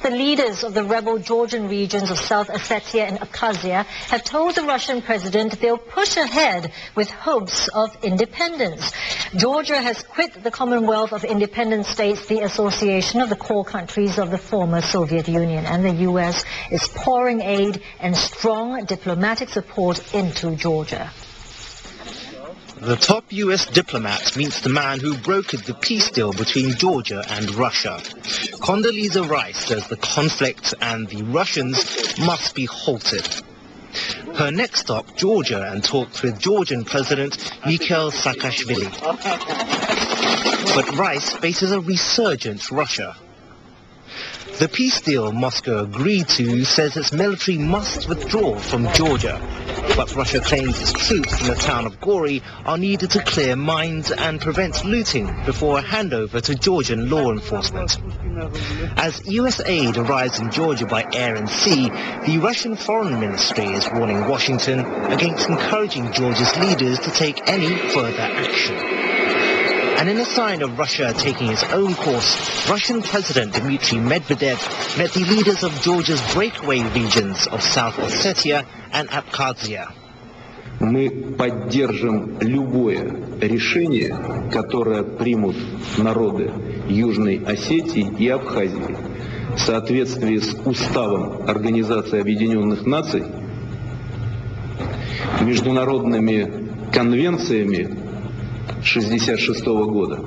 The leaders of the rebel Georgian regions of South Ossetia and Abkhazia have told the Russian president they'll push ahead with hopes of independence. Georgia has quit the Commonwealth of Independent States, the association of the core countries of the former Soviet Union, and the U.S. is pouring aid and strong diplomatic support into Georgia. The top U.S. diplomat meets the man who brokered the peace deal between Georgia and Russia. Condoleezza Rice says the conflict and the Russians must be halted. Her next stop, Georgia, and talks with Georgian President Mikhail Saakashvili. But Rice faces a resurgent Russia. The peace deal Moscow agreed to says its military must withdraw from Georgia, but Russia claims its troops in the town of Gori are needed to clear mines and prevent looting before a handover to Georgian law enforcement. As US aid arrives in Georgia by air and sea, the Russian Foreign Ministry is warning Washington against encouraging Georgia's leaders to take any further action. And in a sign of Russia taking its own course, Russian President Dmitry Medvedev met the leaders of Georgia's breakaway regions of South Ossetia and Abkhazia. Мы поддержим любое решение, которое примут народы Южной Осетии и Абхазии в соответствии с Уставом Организации Объединенных Наций, международными конвенциями 1966 года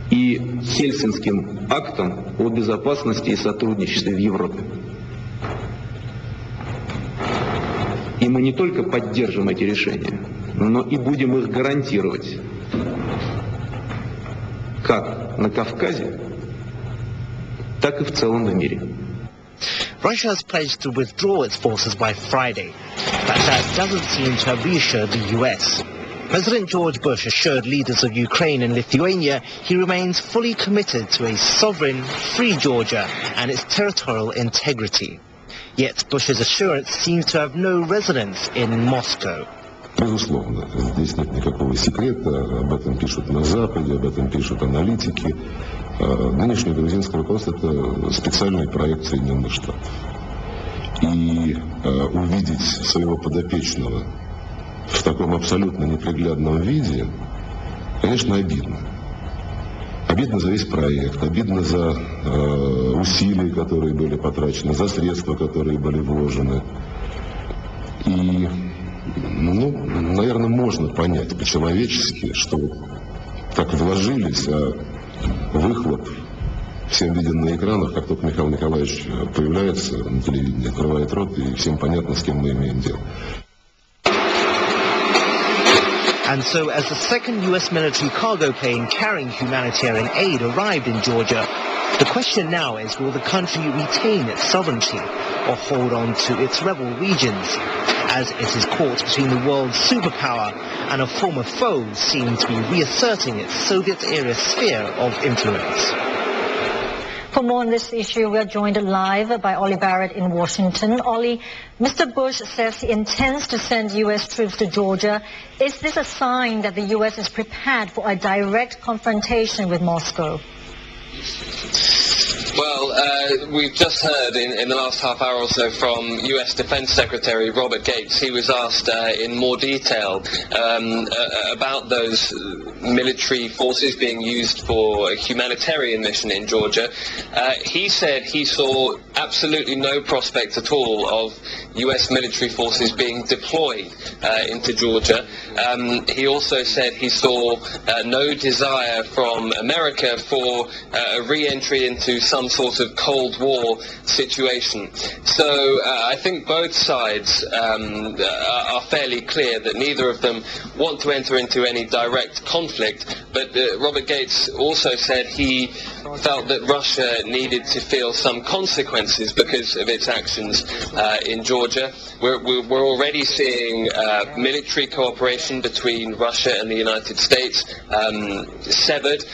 и Хельсинским актом о безопасности и сотрудничестве в Европе. И мы не только поддержим эти решения, но и будем их гарантировать как на Кавказе, так и в целом в мире. Russia has pledged to withdraw its forces by Friday, but that doesn't seem to have reassured the US. President George Bush assured leaders of Ukraine and Lithuania he remains fully committed to a sovereign, free Georgia and its territorial integrity. Yet Bush's assurance seems to have no resonance in Moscow. Безусловно, здесь нет никакого секрета, об этом пишут на Западе, об этом пишут аналитики. Нынешнее грузинское руководство – это специальный проект Соединенных Штатов. И увидеть своего подопечного в таком абсолютно неприглядном виде, конечно, обидно. Обидно за весь проект, обидно за усилия, которые были потрачены, за средства, которые были вложены. И, наверное, можно понять по-человечески, что так вложились, а выхлоп всем виден на экранах, как только Михаил Николаевич появляется на телевидении, открывает рот, и всем понятно, с кем мы имеем дело. And so, as the second US military cargo plane carrying humanitarian aid arrived in Georgia, the question now is, will the country retain its sovereignty or hold on to its rebel regions, as it is caught between the world's superpower and a former foe seen to be reasserting its Soviet-era sphere of influence. For more on this issue, we are joined live by Ollie Barrett in Washington. Ollie, Mr. Bush says he intends to send U.S. troops to Georgia. Is this a sign that the U.S. is prepared for a direct confrontation with Moscow? Well, we've just heard in the last half hour or so from US Defense Secretary Robert Gates. He was asked in more detail about those military forces being used for a humanitarian mission in Georgia. He said he saw absolutely no prospect at all of US military forces being deployed into Georgia. He also said he saw no desire from America for a re-entry into some sort of Cold War situation. So I think both sides are fairly clear that neither of them want to enter into any direct conflict, but Robert Gates also said he felt that Russia needed to feel some consequences because of its actions in Georgia. We're already seeing military cooperation between Russia and the United States severed.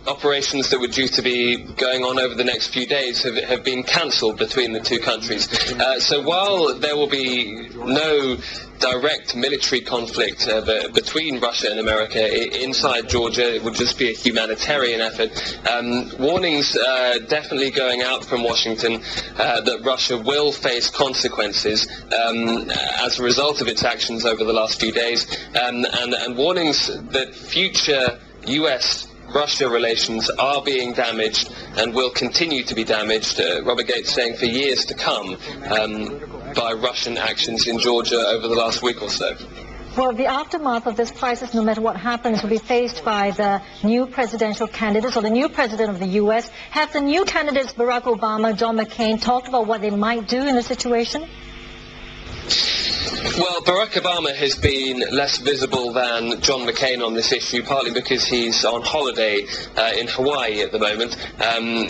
Operations that were due to be going on over the next few days have been cancelled between the two countries. So while there will be no direct military conflict between Russia and America inside Georgia. It would just be a humanitarian effort. Warnings definitely going out from Washington that Russia will face consequences as a result of its actions over the last few days, and warnings that future US-Russia relations are being damaged and will continue to be damaged, Robert Gates saying for years to come, by Russian actions in Georgia over the last week or so. Well, the aftermath of this crisis, no matter what happens, will be faced by the new presidential candidates or the new president of the U.S. Have the new candidates, Barack Obama, John McCain, talked about what they might do in the situation? Well, Barack Obama has been less visible than John McCain on this issue, partly because he's on holiday in Hawaii at the moment.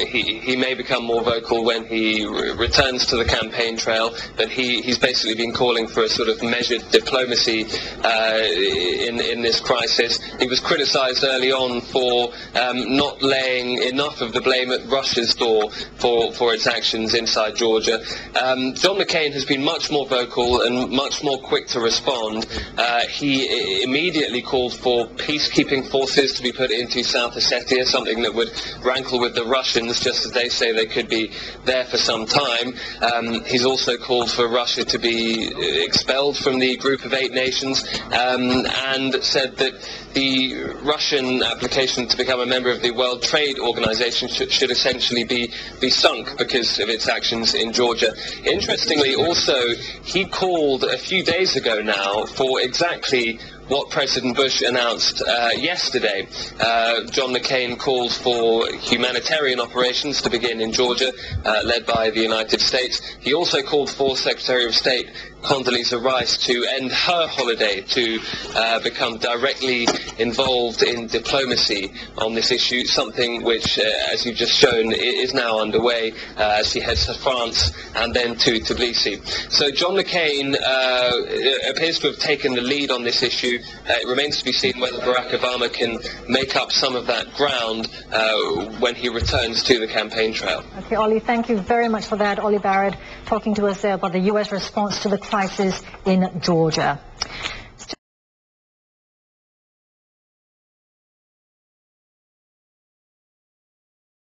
He may become more vocal when he returns to the campaign trail, but he's basically been calling for a sort of measured diplomacy in this crisis. He was criticized early on for not laying enough of the blame at Russia's door for its actions inside Georgia. John McCain has been much more vocal and much more quick to respond. He immediately called for peacekeeping forces to be put into South Ossetia, something that would rankle with the Russians, just as they say they could be there for some time. He's also called for Russia to be expelled from the Group of 8 nations, and said that the Russian application to become a member of the World Trade Organization should essentially be sunk because of its actions in Georgia. Interestingly, also, he called a few days ago now for exactly what President Bush announced yesterday. John McCain called for humanitarian operations to begin in Georgia, led by the United States. He also called for Secretary of State Condoleezza Rice to end her holiday to become directly involved in diplomacy on this issue, something which, as you've just shown, is now underway as he heads to France and then to Tbilisi. So John McCain appears to have taken the lead on this issue. It remains to be seen whether Barack Obama can make up some of that ground when he returns to the campaign trail. Okay, Ollie, thank you very much for that. Ollie Barrett talking to us there about the U.S. response to the crisis in Georgia.